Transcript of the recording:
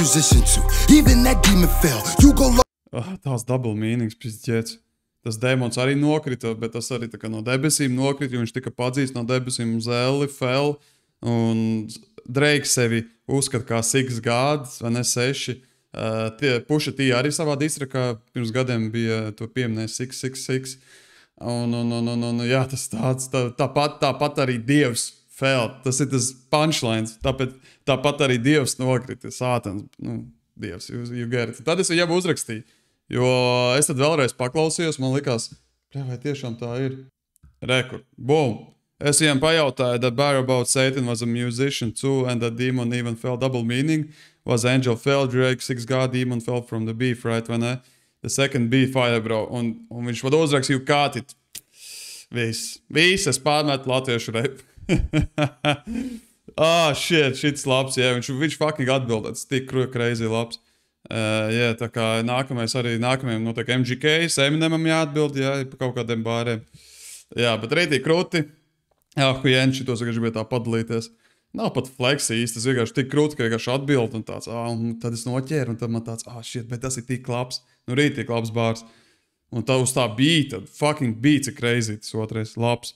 musician too. Even that demon fell. You go low. Tās double meanings, pizdzēts. Tas demons arī nokrita, bet tas arī tā kā no debesīm nokrita, jo viņš tika padzīts no debesīm uz elli, fell, un Drake sevi uzskata kā 6 gods, vai ne 6. Pusha T arī savā distrakā pirms gadiem bija to pieminējis 666. Un jā, tas tāds, tāpat arī Dievs fell. Tas ir tas punchlines, tāpat arī Dievs nokrita, sātans, Dievs, you get it. Tad es viņam uzrakstīju. Jo es tad vēlreiz paklausījos, man likās, vai tiešām tā ir. Rekord. Boom. Es viņam pajautāju, that bar about Satan was a musician too, and that demon even fell double meaning. Was angel fell, Drake, 6 God, demon fell from the beef, right, vai ne? The second beef, fire, bro. Un viņš man uzrakstīja, kātit. Viss, es pārmetu latviešu repu. Shit, šits labs, jā. Viņš fucking atbildēts, tik crazy labs. Jā, tā kā nākamajam notiek MGK, Eminemam jāatbild, jā, pa kaut kādiem bāriem. Jā, bet rītī krūti. Jā, huieni šitos vienkārši gribēju tā padalīties. Nav pat flexi īsti, tas vienkārši tik krūti, ka vienkārši atbild un tāds, un tad es noķēru, un tad man tāds, shit, bet tas ir tik labs. Nu, rītī labs bārs. Un tā uz tā beata, fucking beats ir crazy, tas otrais, labs.